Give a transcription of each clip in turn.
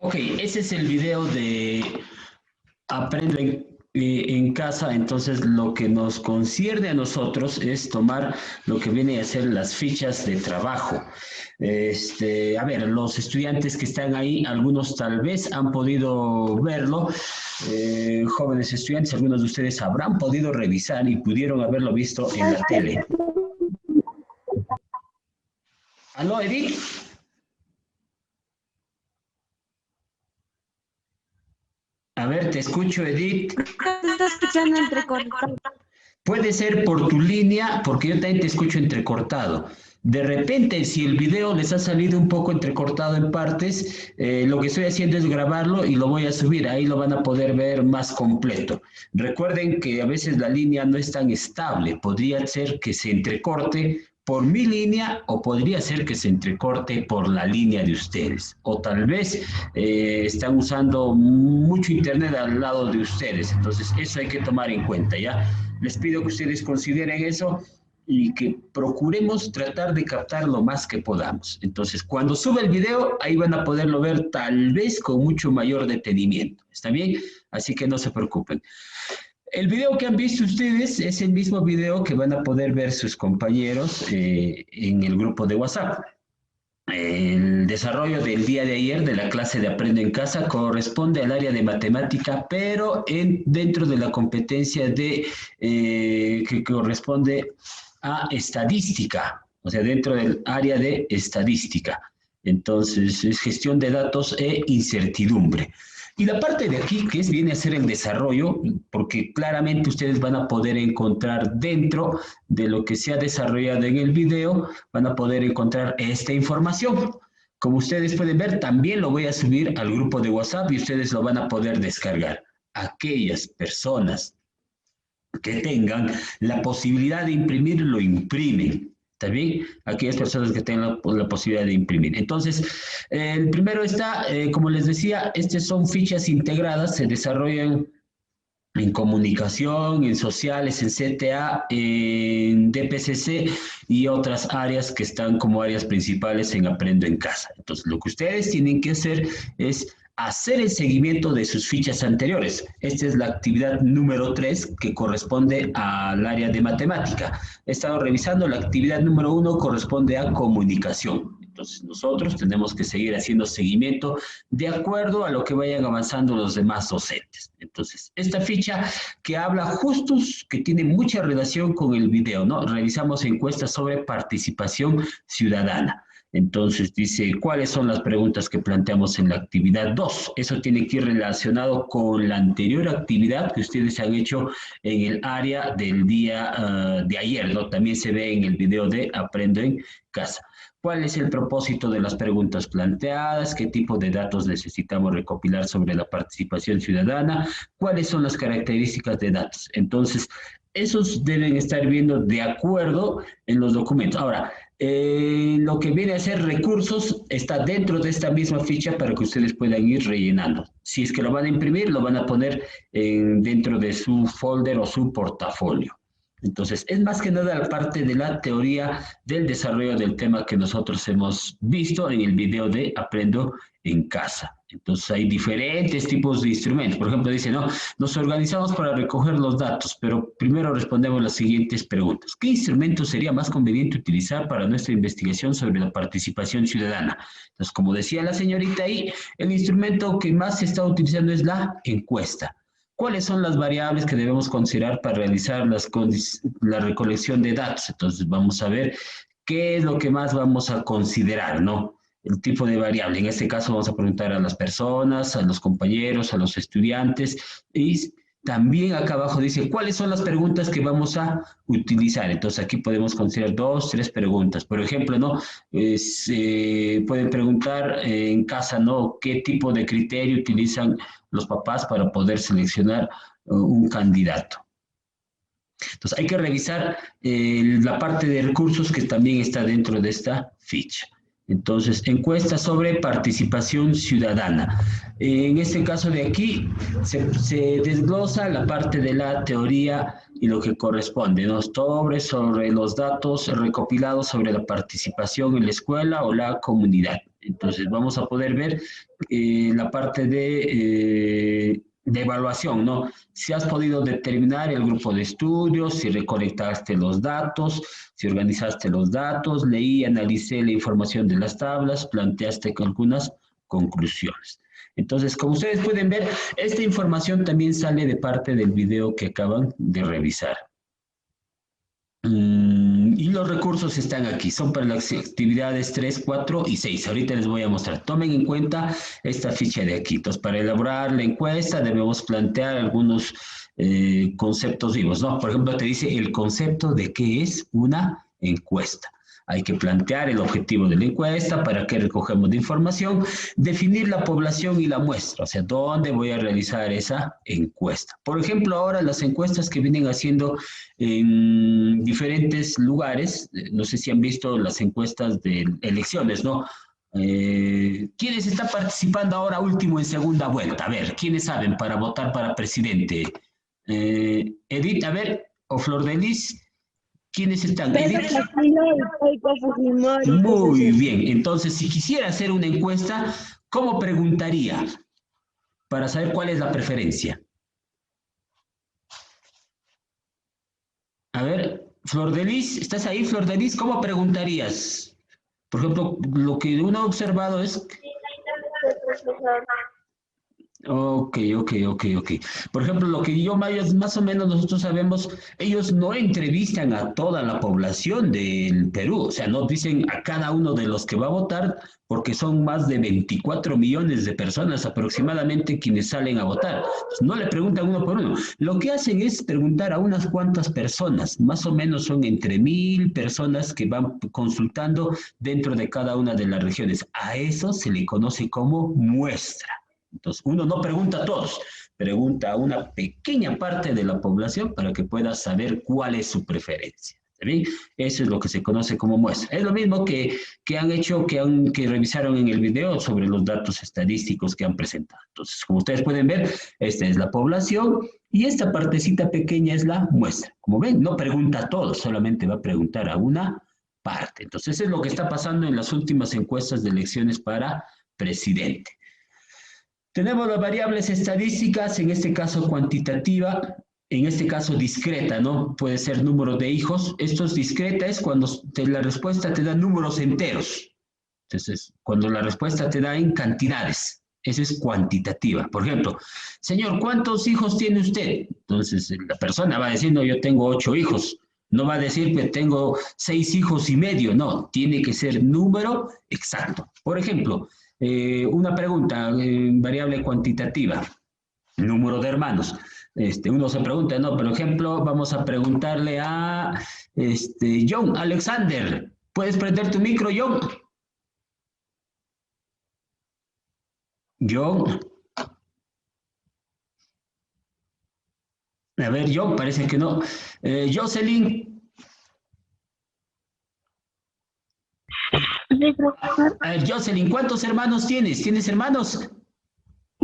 Ok, ese es el video de Aprendo en casa. Entonces lo que nos concierne a nosotros es tomar lo que viene a ser las fichas de trabajo. A ver, los estudiantes que están ahí, algunos tal vez han podido verlo, jóvenes estudiantes, algunos de ustedes habrán podido revisar y pudieron haberlo visto en la tele. ¿Aló, Edith? A ver, te escucho, Edith. Te está escuchando entrecortado. Puede ser por tu línea, porque yo también te escucho entrecortado. De repente, si el video les ha salido un poco entrecortado en partes, lo que estoy haciendo es grabarlo y lo voy a subir. Ahí lo van a poder ver más completo. Recuerden que a veces la línea no es tan estable. Podría ser que se entrecorte por mi línea o podría ser que se entrecorte por la línea de ustedes. O tal vez están usando mucho internet al lado de ustedes. Entonces, eso hay que tomar en cuenta, ¿ya? Les pido que ustedes consideren eso y que procuremos tratar de captar lo más que podamos. Entonces, cuando suba el video, ahí van a poderlo ver tal vez con mucho mayor detenimiento. ¿Está bien? Así que no se preocupen. El video que han visto ustedes es el mismo video que van a poder ver sus compañeros en el grupo de WhatsApp. El desarrollo del día de ayer de la clase de Aprendo en Casa corresponde al área de matemática, pero dentro de la competencia que corresponde a estadística, o sea, dentro del área de estadística. Entonces, es gestión de datos e incertidumbre. Y la parte de aquí, que viene a ser el desarrollo, porque claramente ustedes van a poder encontrar dentro de lo que se ha desarrollado en el video, van a poder encontrar esta información. Como ustedes pueden ver, también lo voy a subir al grupo de WhatsApp y ustedes lo van a poder descargar. Aquellas personas que tengan la posibilidad de imprimir, lo imprimen. ¿Está bien? Aquellas personas que tengan la posibilidad de imprimir. Entonces, el primero está, como les decía, estas son fichas integradas, se desarrollan en comunicación, en sociales, en CTA, en DPCC y otras áreas que están como áreas principales en Aprendo en Casa. Entonces, lo que ustedes tienen que hacer es hacer el seguimiento de sus fichas anteriores. Esta es la actividad número 3 que corresponde al área de matemática. He estado revisando, la actividad número 1 corresponde a comunicación. Entonces nosotros tenemos que seguir haciendo seguimiento de acuerdo a lo que vayan avanzando los demás docentes. Entonces, esta ficha que habla justo, que tiene mucha relación con el video, ¿no? Revisamos encuestas sobre participación ciudadana. Entonces dice, ¿cuáles son las preguntas que planteamos en la actividad 2? Eso tiene que ir relacionado con la anterior actividad que ustedes han hecho en el área del día de ayer, ¿no? También se ve en el video de Aprendo en Casa. ¿Cuál es el propósito de las preguntas planteadas? ¿Qué tipo de datos necesitamos recopilar sobre la participación ciudadana? ¿Cuáles son las características de datos? Entonces, esos deben estar viendo de acuerdo en los documentos. Ahora, lo que viene a ser recursos está dentro de esta misma ficha para que ustedes puedan ir rellenando. Si es que lo van a imprimir, lo van a poner dentro de su folder o su portafolio. Entonces, es más que nada la parte de la teoría del desarrollo del tema que nosotros hemos visto en el video de Aprendo en Casa. Entonces, hay diferentes tipos de instrumentos. Por ejemplo, dice, no, nos organizamos para recoger los datos, pero primero respondemos las siguientes preguntas. ¿Qué instrumento sería más conveniente utilizar para nuestra investigación sobre la participación ciudadana? Entonces, como decía la señorita ahí, el instrumento que más se está utilizando es la encuesta. ¿Cuáles son las variables que debemos considerar para realizar la recolección de datos? Entonces vamos a ver qué es lo que más vamos a considerar, ¿no? El tipo de variable. En este caso vamos a preguntar a las personas, a los compañeros, a los estudiantes. Y también acá abajo dice cuáles son las preguntas que vamos a utilizar. Entonces aquí podemos considerar 2, 3 preguntas. Por ejemplo, ¿no? Pueden preguntar en casa, ¿no? ¿Qué tipo de criterio utilizan los papás para poder seleccionar un candidato? Entonces hay que revisar la parte de recursos que también está dentro de esta ficha. Entonces, encuesta sobre participación ciudadana. En este caso de aquí, se desglosa la parte de la teoría y lo que corresponde, ¿no? Sobre los datos recopilados sobre la participación en la escuela o la comunidad. Entonces vamos a poder ver la parte de evaluación, ¿no? Si has podido determinar el grupo de estudios, si recolectaste los datos, si organizaste los datos, leí, analicé la información de las tablas, planteaste algunas conclusiones. Entonces, como ustedes pueden ver, esta información también sale de parte del video que acaban de revisar. Y los recursos están aquí, son para las actividades 3, 4 y 6. Ahorita les voy a mostrar. Tomen en cuenta esta ficha de aquí. Entonces, para elaborar la encuesta debemos plantear algunos conceptos vivos, ¿no? Por ejemplo, te dice el concepto de qué es una encuesta. Hay que plantear el objetivo de la encuesta, para qué recogemos de información, definir la población y la muestra, o sea, dónde voy a realizar esa encuesta. Por ejemplo, ahora las encuestas que vienen haciendo en diferentes lugares, no sé si han visto las encuestas de elecciones, ¿no? ¿Quiénes están participando ahora último en segunda vuelta? A ver, ¿quiénes saben para votar para presidente? Edith, a ver, o Flor de Lis. ¿Quiénes están? Muy bien. Entonces, si quisiera hacer una encuesta, ¿cómo preguntaría? Para saber cuál es la preferencia. A ver, Flor de Lis, ¿estás ahí, Flor de Lis? ¿Cómo preguntarías? Por ejemplo, lo que uno ha observado es... Ok. Por ejemplo, lo que yo más o menos nosotros sabemos, ellos no entrevistan a toda la población del Perú, o sea, no dicen a cada uno de los que va a votar, porque son más de 24 millones de personas aproximadamente quienes salen a votar. Pues no le preguntan uno por uno. Lo que hacen es preguntar a unas cuantas personas, más o menos son entre 1000 personas que van consultando dentro de cada una de las regiones. A eso se le conoce como muestra. Entonces, uno no pregunta a todos, pregunta a una pequeña parte de la población para que pueda saber cuál es su preferencia. ¿Está bien? Eso es lo que se conoce como muestra. Es lo mismo que han hecho, que revisaron en el video sobre los datos estadísticos que han presentado. Entonces, como ustedes pueden ver, esta es la población y esta partecita pequeña es la muestra. Como ven, no pregunta a todos, solamente va a preguntar a una parte. Entonces, eso es lo que está pasando en las últimas encuestas de elecciones para presidente. Tenemos las variables estadísticas, en este caso cuantitativa, en este caso discreta, ¿no? Puede ser número de hijos. Esto es discreta, es cuando la respuesta te da números enteros. Entonces, cuando la respuesta te da en cantidades, esa es cuantitativa. Por ejemplo, señor, ¿cuántos hijos tiene usted? Entonces, la persona va a decir, no, yo tengo 8 hijos. No va a decir que tengo 6 hijos y medio, no, tiene que ser número exacto. Por ejemplo, una pregunta, variable cuantitativa, número de hermanos. Uno se pregunta, no, por ejemplo, vamos a preguntarle a John Alexander. ¿Puedes prender tu micro, John? John. A ver, John, parece que no. Jocelyn. Sí, profesor. A ver, Jocelyn, ¿cuántos hermanos tienes? ¿Tienes hermanos?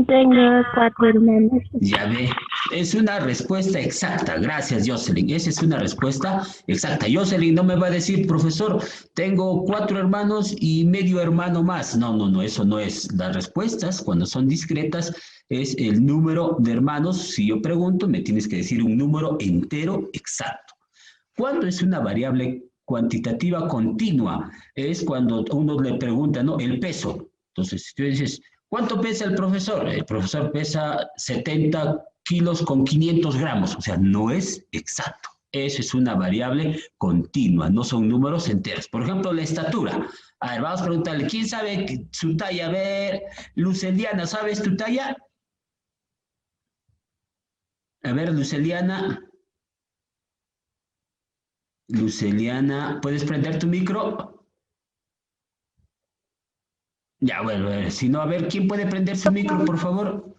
Tengo 4 hermanos. Ya ve, es una respuesta exacta. Gracias, Jocelyn. Esa es una respuesta exacta. Jocelyn no me va a decir, profesor, tengo 4 hermanos y medio hermano más. No, eso no es. Las respuestas, cuando son discretas, es el número de hermanos. Si yo pregunto, me tienes que decir un número entero exacto. ¿Cuándo es una variable cuantitativa continua? Es cuando uno le pregunta, ¿no? El peso. Entonces, si tú dices, ¿cuánto pesa el profesor? El profesor pesa 70 kilos con 500 gramos. O sea, no es exacto. Eso es una variable continua, no son números enteros. Por ejemplo, la estatura. A ver, vamos a preguntarle, ¿quién sabe su talla? A ver, Luceliana, ¿sabes tu talla? A ver, Luceliana. Luceliana, ¿puedes prender tu micro? Ya, bueno, si no, a ver, ¿quién puede prender su micro, por favor?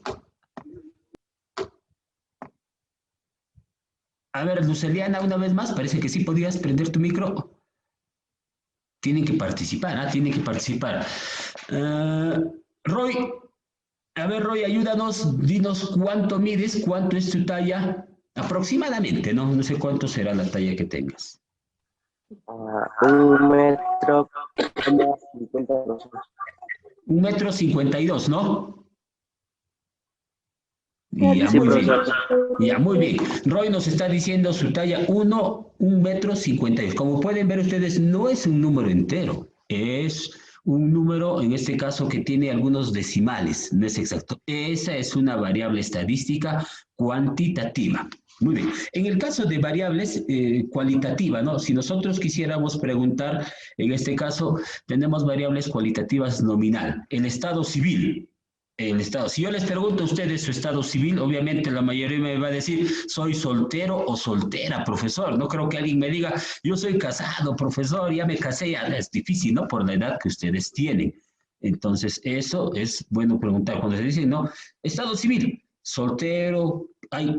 A ver, Luceliana, una vez más, parece que sí podías prender tu micro. Tienen que participar, tienen que participar. Roy, a ver, Roy, ayúdanos, dinos cuánto mides, cuánto es tu talla, aproximadamente, ¿no? No sé cuánto será la talla que tengas. 1 metro, 50 personas. 1,52 m, ¿no? Ya, Sí, muy bien. profesor. Ya, muy bien. Roy nos está diciendo su talla 1,52 m. Como pueden ver ustedes, no es un número entero. Es un número, en este caso, que tiene algunos decimales. No es exacto. Esa es una variable estadística cuantitativa. Muy bien. En el caso de variables cualitativas, ¿no? Si nosotros quisiéramos preguntar, en este caso, tenemos variables cualitativas nominal. El estado civil. El estado. Si yo les pregunto a ustedes su estado civil, obviamente la mayoría me va a decir, soy soltero o soltera, profesor. No creo que alguien me diga, yo soy casado, profesor, ya me casé. Ya es difícil, ¿no? Por la edad que ustedes tienen. Entonces, eso es bueno preguntar. Cuando se dice, ¿no? Estado civil, soltero,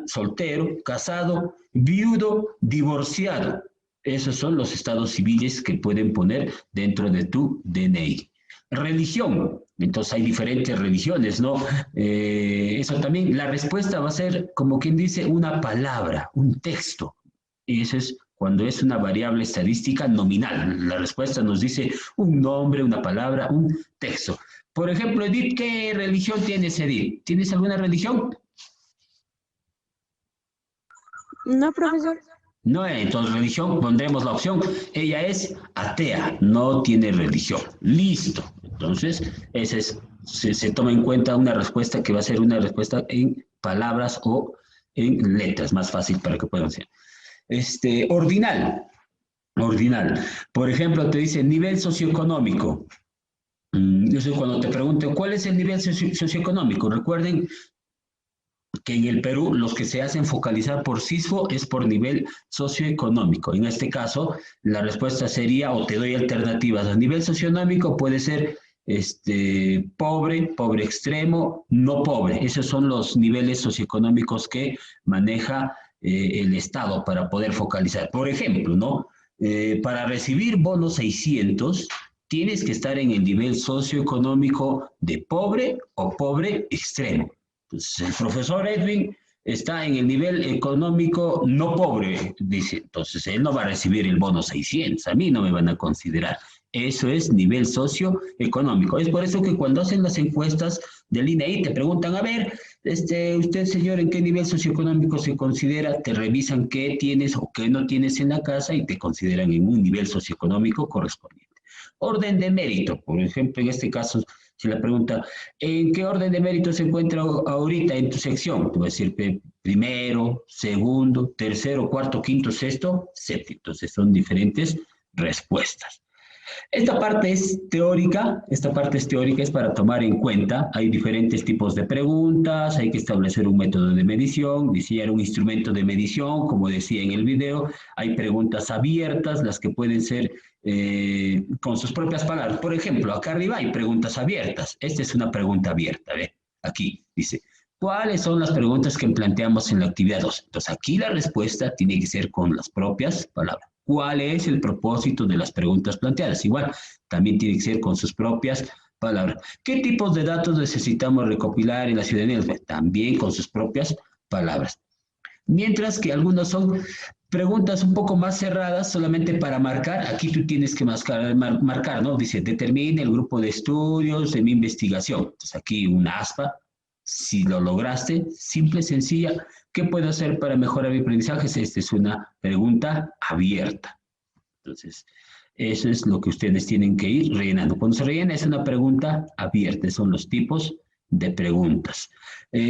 soltero, casado, viudo, divorciado. Esos son los estados civiles que pueden poner dentro de tu DNI. Religión, entonces hay diferentes religiones, ¿no? Eso también, la respuesta va a ser, como quien dice, una palabra, un texto. Y eso es cuando es una variable estadística nominal. La respuesta nos dice un nombre, una palabra, un texto. Por ejemplo, Edith, ¿qué religión tienes, Edith? ¿Tienes alguna religión? No, profesor. No, entonces religión, pondremos la opción. Ella es atea, no tiene religión. Listo. Entonces, ese es, se toma en cuenta una respuesta que va a ser una respuesta en palabras o en letras, más fácil para que puedan ser. Ordinal. Ordinal. Por ejemplo, te dice nivel socioeconómico. Yo sé cuando te pregunto, ¿cuál es el nivel socioeconómico? Recuerden que en el Perú los que se hacen focalizar por CISFO es por nivel socioeconómico. En este caso, la respuesta sería, o te doy alternativas, a nivel socioeconómico puede ser pobre, pobre extremo, no pobre. Esos son los niveles socioeconómicos que maneja el Estado para poder focalizar. Por ejemplo, ¿no? Para recibir bono 600, tienes que estar en el nivel socioeconómico de pobre o pobre extremo. Entonces, el profesor Edwin está en el nivel económico no pobre, dice. Entonces, él no va a recibir el bono 600, a mí no me van a considerar. Eso es nivel socioeconómico. Es por eso que cuando hacen las encuestas del INEI te preguntan, a ver, usted, señor, ¿en qué nivel socioeconómico se considera? Te revisan qué tienes o qué no tienes en la casa y te consideran en un nivel socioeconómico correspondiente. Orden de mérito, por ejemplo, en este caso, si la pregunta, ¿en qué orden de mérito se encuentra ahorita en tu sección? Te voy a decir primero, segundo, tercero, cuarto, quinto, sexto, séptimo. Entonces son diferentes respuestas. Esta parte es teórica, es para tomar en cuenta. Hay diferentes tipos de preguntas, hay que establecer un método de medición, diseñar un instrumento de medición, como decía en el video. Hay preguntas abiertas, las que pueden ser con sus propias palabras. Por ejemplo, acá arriba hay preguntas abiertas. Esta es una pregunta abierta, ¿ve? Aquí dice, ¿cuáles son las preguntas que planteamos en la actividad 2? Entonces, aquí la respuesta tiene que ser con las propias palabras. ¿Cuál es el propósito de las preguntas planteadas? Igual, también tiene que ser con sus propias palabras. ¿Qué tipos de datos necesitamos recopilar en la ciudadanía? También con sus propias palabras. Mientras que algunos son preguntas un poco más cerradas, solamente para marcar. Aquí tú tienes que marcar, ¿no? Dice, determine el grupo de estudios de mi investigación. Entonces, aquí una aspa. Si lo lograste, simple, sencilla, ¿qué puedo hacer para mejorar mi aprendizaje? Esta es una pregunta abierta. Entonces, eso es lo que ustedes tienen que ir rellenando. Cuando se rellena es una pregunta abierta, son los tipos de preguntas.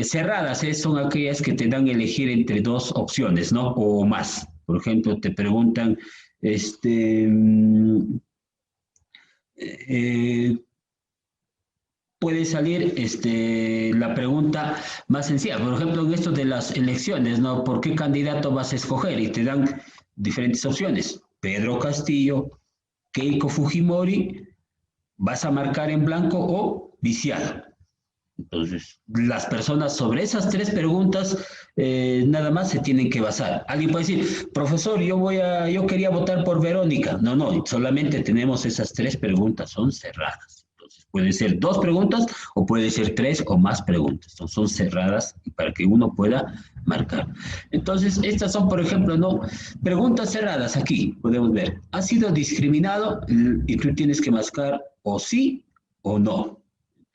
Cerradas son aquellas que te dan a elegir entre dos opciones, ¿no? O más. Por ejemplo, te preguntan, puede salir la pregunta más sencilla. Por ejemplo, en esto de las elecciones, ¿no? ¿Por qué candidato vas a escoger? Y te dan diferentes opciones. Pedro Castillo, Keiko Fujimori, vas a marcar en blanco o viciado. Entonces, las personas sobre esas tres preguntas nada más se tienen que basar. Alguien puede decir, profesor, yo quería votar por Verónica. No, no, solamente tenemos esas tres preguntas, son cerradas. Entonces, pueden ser dos preguntas o puede ser tres o más preguntas. Entonces, son cerradas para que uno pueda marcar. Entonces, estas son, por ejemplo, ¿no? Preguntas cerradas aquí, podemos ver. ¿Ha sido discriminado? Y tú tienes que marcar o sí o no.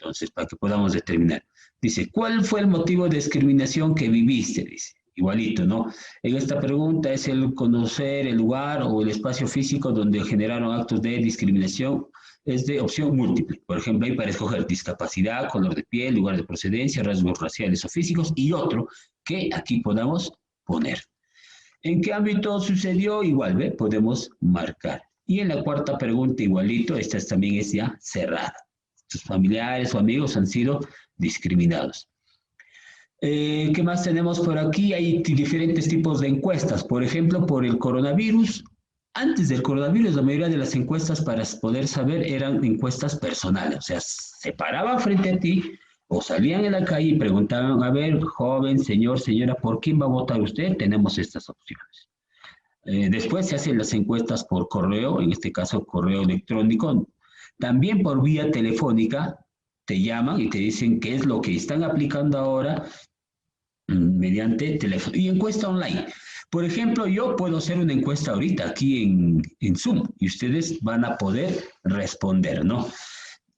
Entonces, para que podamos determinar. Dice, ¿cuál fue el motivo de discriminación que viviste? Dice, igualito, ¿no? En esta pregunta es el conocer el lugar o el espacio físico donde generaron actos de discriminación. Es de opción múltiple. Por ejemplo, hay para escoger discapacidad, color de piel, lugar de procedencia, rasgos raciales o físicos, y otro que aquí podamos poner. ¿En qué ámbito sucedió? Igual, ¿ve? Podemos marcar. Y en la cuarta pregunta, igualito, esta también es ya cerrada. Sus familiares o amigos han sido discriminados. ¿Qué más tenemos por aquí? Hay diferentes tipos de encuestas. Por ejemplo, por el coronavirus. Antes del coronavirus, la mayoría de las encuestas para poder saber eran encuestas personales. O sea, se paraban frente a ti o salían en la calle y preguntaban, a ver, joven, señor, señora, ¿por quién va a votar usted? Tenemos estas opciones. Después se hacen las encuestas por correo, en este caso correo electrónico. También por vía telefónica te llaman y te dicen qué es lo que están aplicando ahora mediante teléfono. Y encuesta online. Por ejemplo, yo puedo hacer una encuesta ahorita aquí en Zoom y ustedes van a poder responder, ¿no?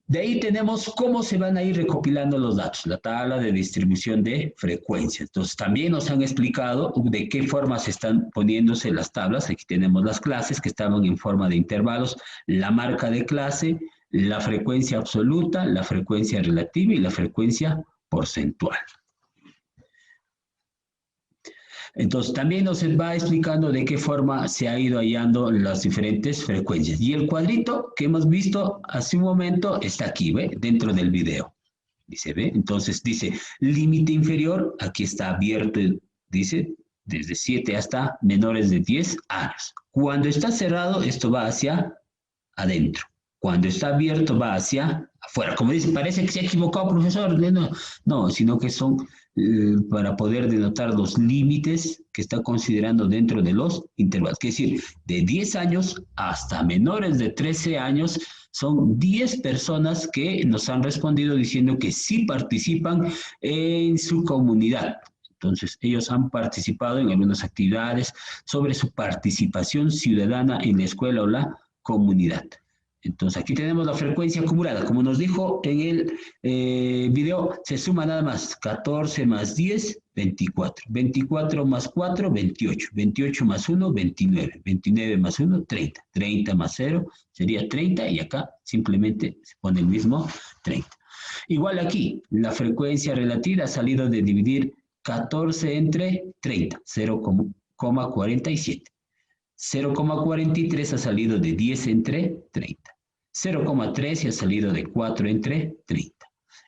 De ahí tenemos cómo se van a ir recopilando los datos, la tabla de distribución de frecuencias. Entonces, también nos han explicado de qué forma se están poniéndose las tablas. Aquí tenemos las clases que estaban en forma de intervalos, la marca de clase, la frecuencia absoluta, la frecuencia relativa y la frecuencia porcentual. Entonces, también nos va explicando de qué forma se ha ido hallando las diferentes frecuencias. Y el cuadrito que hemos visto hace un momento está aquí, ¿ve? Dentro del video. Dice, ¿ve? Entonces, dice, límite inferior, aquí está abierto, dice, desde 7 hasta menores de 10 años. Cuando está cerrado, esto va hacia adentro. Cuando está abierto, va hacia afuera. Como dice, parece que se ha equivocado, profesor. No, sino que son para poder denotar los límites que está considerando dentro de los intervalos. Es decir, de 10 años hasta menores de 13 años, son 10 personas que nos han respondido diciendo que sí participan en su comunidad. Entonces, ellos han participado en algunas actividades sobre su participación ciudadana en la escuela o la comunidad. Entonces, aquí tenemos la frecuencia acumulada. Como nos dijo en el video, se suma nada más 14 más 10, 24. 24 más 4, 28. 28 más 1, 29. 29 más 1, 30. 30 más 0 sería 30 y acá simplemente se pone el mismo 30. Igual aquí, la frecuencia relativa ha salido de dividir 14 entre 30, 0,47. 0,43 ha salido de 10 entre 30. 0,13 ha salido de 4 entre 30.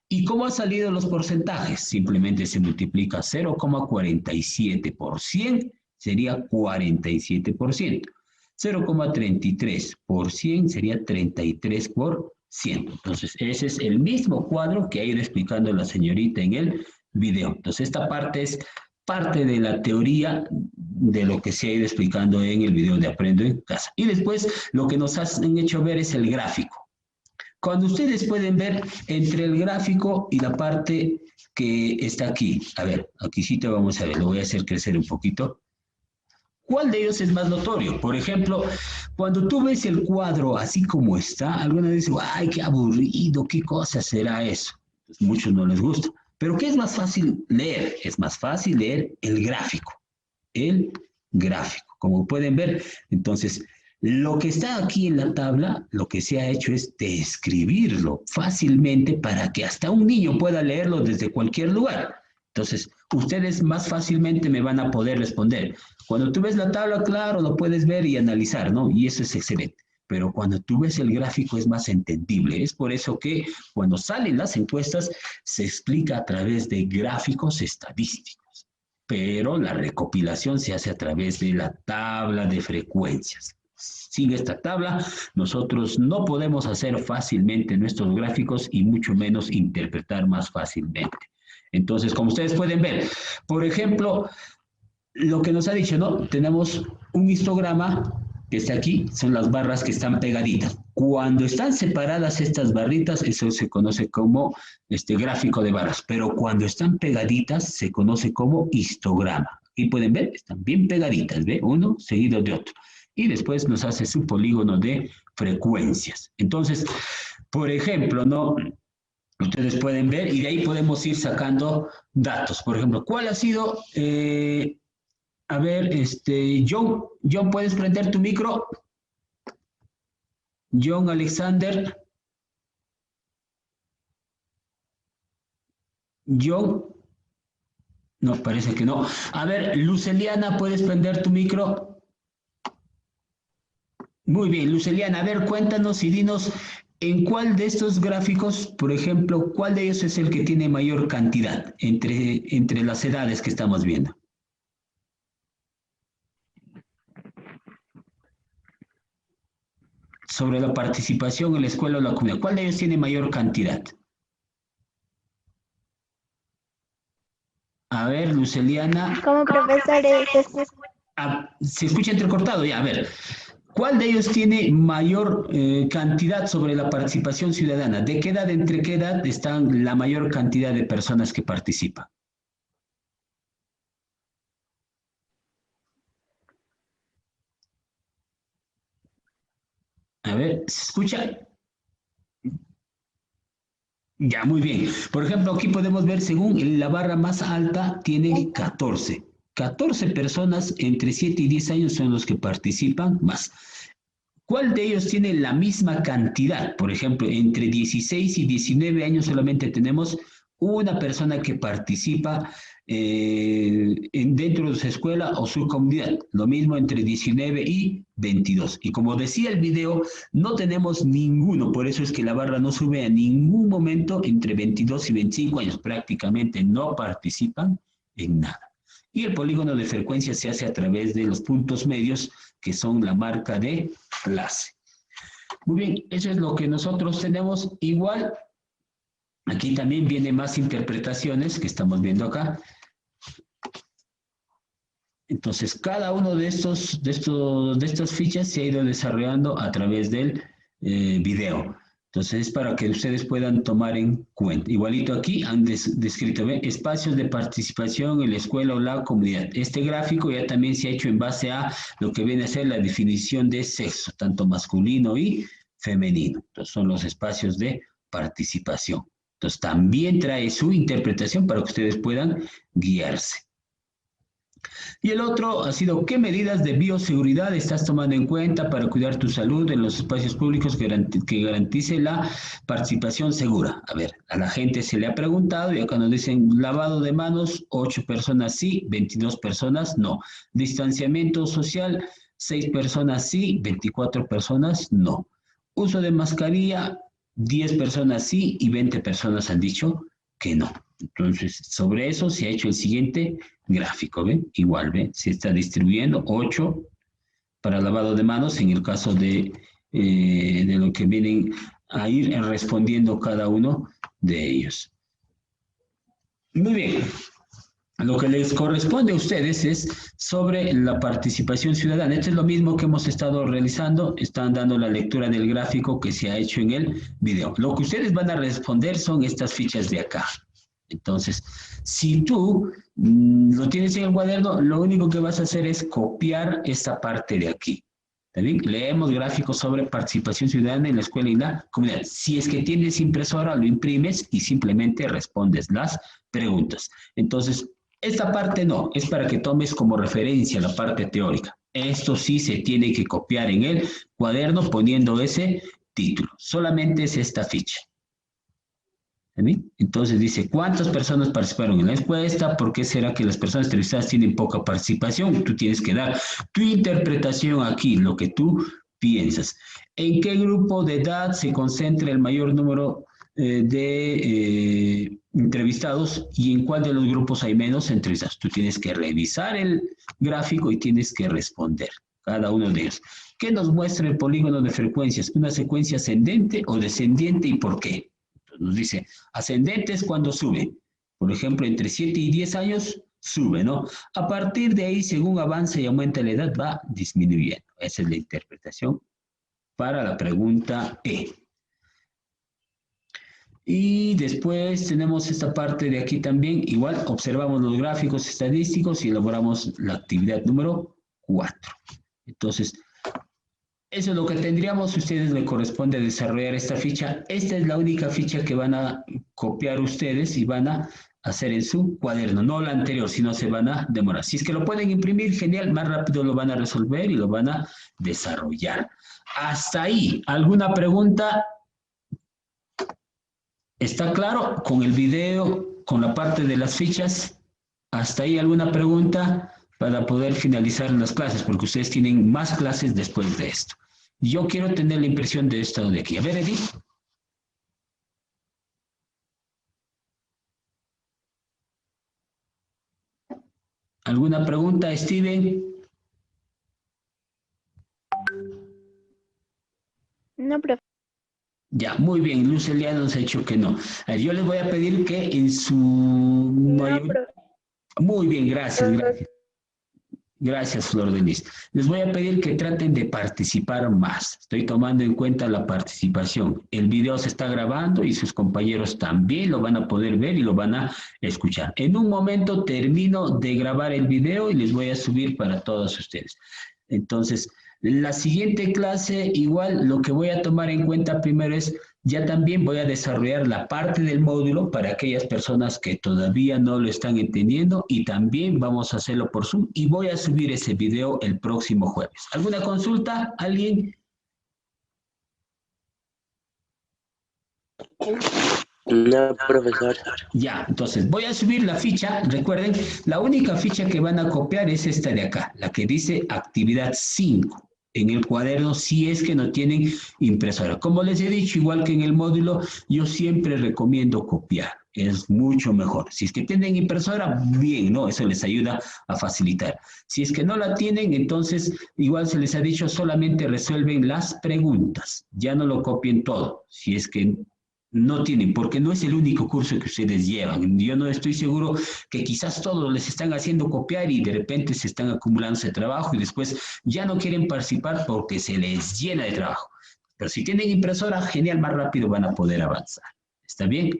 ¿Y cómo han salido los porcentajes? Simplemente se multiplica 0,47 por 100, sería 47%. 0,33 por 100 sería 33%. Entonces, ese es el mismo cuadro que ha ido explicando la señorita en el video. Entonces, esta parte es parte de la teoría de lo que se ha ido explicando en el video de Aprendo en Casa. Y después lo que nos han hecho ver es el gráfico. Cuando ustedes pueden ver entre el gráfico y la parte que está aquí, a ver, aquí sí te vamos a ver, lo voy a hacer crecer un poquito. ¿Cuál de ellos es más notorio? Por ejemplo, cuando tú ves el cuadro así como está, algunos dicen, ¡ay, qué aburrido! ¿Qué cosa será eso? Pues muchos no les gusta. Pero ¿qué es más fácil leer? Es más fácil leer el gráfico. El gráfico, como pueden ver. Entonces, lo que está aquí en la tabla, lo que se ha hecho es describirlo fácilmente para que hasta un niño pueda leerlo desde cualquier lugar. Entonces, ustedes más fácilmente me van a poder responder. Cuando tú ves la tabla, claro, lo puedes ver y analizar, ¿no? Y eso es excelente. Pero cuando tú ves el gráfico es más entendible. Es por eso que cuando salen las encuestas se explica a través de gráficos estadísticos. Pero la recopilación se hace a través de la tabla de frecuencias. Sin esta tabla, nosotros no podemos hacer fácilmente nuestros gráficos y mucho menos interpretar más fácilmente. Entonces, como ustedes pueden ver, por ejemplo, lo que nos ha dicho, ¿no? Tenemos un histograma que está aquí, son las barras que están pegaditas. Cuando están separadas estas barritas, eso se conoce como gráfico de barras, pero cuando están pegaditas se conoce como histograma. Y pueden ver, están bien pegaditas, ¿ve? Uno seguido de otro. Y después nos hace su polígono de frecuencias. Entonces, por ejemplo, ¿no? Ustedes pueden ver y de ahí podemos ir sacando datos. Por ejemplo, ¿cuál ha sido? A ver, John, ¿puedes prender tu micro? John Alexander. John. No, parece que no. A ver, Luceliana, ¿puedes prender tu micro? Muy bien, Luceliana, a ver, cuéntanos y dinos en cuál de estos gráficos, por ejemplo, cuál de ellos es el que tiene mayor cantidad entre las edades que estamos viendo. Sobre la participación en la escuela o la comunidad, ¿cuál de ellos tiene mayor cantidad? A ver, Luceliana. Como profesores, Se escucha entrecortado, ya, a ver. ¿Cuál de ellos tiene mayor cantidad sobre la participación ciudadana? ¿De qué edad, entre qué edad están la mayor cantidad de personas que participan? A ver, ¿se escucha? Ya, muy bien. Por ejemplo, aquí podemos ver, según la barra más alta, tiene 14. 14 personas entre 7 y 10 años son los que participan más. ¿Cuál de ellos tiene la misma cantidad? Por ejemplo, entre 16 y 19 años solamente tenemos una persona que participa dentro de su escuela o su comunidad. Lo mismo entre 19 y 22. Y como decía el video, no tenemos ninguno. Por eso es que la barra no sube a ningún momento entre 22 y 25 años. Prácticamente no participan en nada. Y el polígono de frecuencia se hace a través de los puntos medios, que son la marca de clase. Muy bien, eso es lo que nosotros tenemos. Igual, aquí también vienen más interpretaciones que estamos viendo acá. Entonces, cada uno de estas fichas se ha ido desarrollando a través del video. Entonces, para que ustedes puedan tomar en cuenta. Igualito aquí han descrito espacios de participación en la escuela o la comunidad. Este gráfico ya también se ha hecho en base a lo que viene a ser la definición de sexo, tanto masculino y femenino. Entonces, son los espacios de participación. Entonces, también trae su interpretación para que ustedes puedan guiarse. Y el otro ha sido, ¿qué medidas de bioseguridad estás tomando en cuenta para cuidar tu salud en los espacios públicos que garantice la participación segura? A ver, a la gente se le ha preguntado y acá nos dicen lavado de manos, 8 personas sí, 22 personas no. Distanciamiento social, 6 personas sí, 24 personas no. Uso de mascarilla, 10 personas sí y 20 personas han dicho que no. Entonces, sobre eso se ha hecho el siguiente gráfico, ¿ven? Igual, ¿ven? Se está distribuyendo 8 para lavado de manos en el caso de lo que vienen a ir respondiendo cada uno de ellos. Muy bien. Lo que les corresponde a ustedes es sobre la participación ciudadana. Esto es lo mismo que hemos estado realizando. Están dando la lectura del gráfico que se ha hecho en el video. Lo que ustedes van a responder son estas fichas de acá. Entonces, si tú lo tienes en el cuaderno, lo único que vas a hacer es copiar esta parte de aquí. ¿Está bien? Leemos gráficos sobre participación ciudadana en la escuela y la comunidad. Si es que tienes impresora, lo imprimes y simplemente respondes las preguntas. Entonces, esta parte no, es para que tomes como referencia la parte teórica. Esto sí se tiene que copiar en el cuaderno poniendo ese título. Solamente es esta ficha. Entonces dice, ¿cuántas personas participaron en la encuesta? ¿Por qué será que las personas entrevistadas tienen poca participación? Tú tienes que dar tu interpretación aquí, lo que tú piensas. ¿En qué grupo de edad se concentra el mayor número de entrevistados y en cuál de los grupos hay menos entrevistados? Tú tienes que revisar el gráfico y tienes que responder cada uno de ellos. ¿Qué nos muestra el polígono de frecuencias? ¿Una secuencia ascendente o descendiente y por qué? Nos dice, ascendente es cuando sube. Por ejemplo, entre 7 y 10 años sube, ¿no? A partir de ahí, según avanza y aumenta la edad, va disminuyendo. Esa es la interpretación para la pregunta E. Y después tenemos esta parte de aquí también. Igual, observamos los gráficos estadísticos y elaboramos la actividad número 4. Entonces, Eso es lo que tendríamos. A ustedes les corresponde desarrollar esta ficha. Esta es la única ficha que van a copiar ustedes y van a hacer en su cuaderno, no la anterior, sino se van a demorar. Si es que lo pueden imprimir, genial, más rápido lo van a resolver y lo van a desarrollar. Hasta ahí, ¿alguna pregunta? ¿Está claro con el video, con la parte de las fichas? ¿Hasta ahí alguna pregunta para poder finalizar las clases? Porque ustedes tienen más clases después de esto. Yo quiero tener la impresión de esto de aquí. A ver, Edith. ¿Alguna pregunta, Steven? No, profe. Ya, muy bien. Luz Eliana nos ha dicho que no. A ver, yo les voy a pedir que en su No, mayor... profe. Muy bien, gracias, gracias. Gracias, Flor Denise. Les voy a pedir que traten de participar más. Estoy tomando en cuenta la participación. El video se está grabando y sus compañeros también lo van a poder ver y lo van a escuchar. En un momento termino de grabar el video y les voy a subir para todos ustedes. Entonces, la siguiente clase, igual lo que voy a tomar en cuenta primero es, ya también voy a desarrollar la parte del módulo para aquellas personas que todavía no lo están entendiendo y también vamos a hacerlo por Zoom y voy a subir ese video el próximo jueves. ¿Alguna consulta? ¿Alguien? No, profesor. Ya, entonces voy a subir la ficha. Recuerden, la única ficha que van a copiar es esta de acá, la que dice actividad 5 en el cuaderno si es que no tienen impresora. Como les he dicho, igual que en el módulo, yo siempre recomiendo copiar. Es mucho mejor. Si es que tienen impresora, bien, ¿no? Eso les ayuda a facilitar. Si es que no la tienen, entonces, igual se les ha dicho, solamente resuelven las preguntas. Ya no lo copien todo. Si es que no tienen, porque no es el único curso que ustedes llevan. Yo no estoy seguro que quizás todos les están haciendo copiar y de repente se están acumulando ese trabajo y después ya no quieren participar porque se les llena de trabajo. Pero si tienen impresora, genial, más rápido van a poder avanzar. ¿Está bien?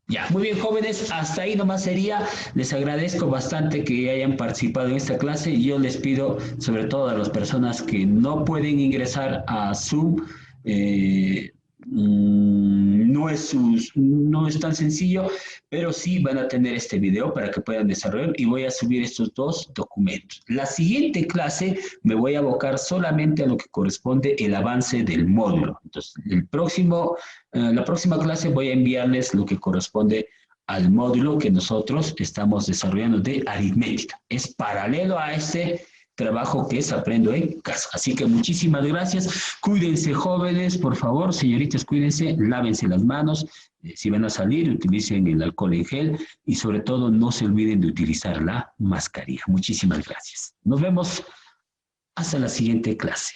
Ya, muy bien, jóvenes, hasta ahí nomás sería. Les agradezco bastante que hayan participado en esta clase y yo les pido, sobre todo a las personas que no pueden ingresar a Zoom, no es tan sencillo, pero sí van a tener este video para que puedan desarrollar y voy a subir estos dos documentos. La siguiente clase me voy a abocar solamente a lo que corresponde el avance del módulo. Entonces, la próxima clase voy a enviarles lo que corresponde al módulo que nosotros estamos desarrollando de aritmética. Es paralelo a este trabajo que es Aprendo en Casa. Así que muchísimas gracias. Cuídense, jóvenes, por favor, señoritas, cuídense, lávense las manos. Si van a salir, utilicen el alcohol en gel y sobre todo no se olviden de utilizar la mascarilla. Muchísimas gracias. Nos vemos hasta la siguiente clase.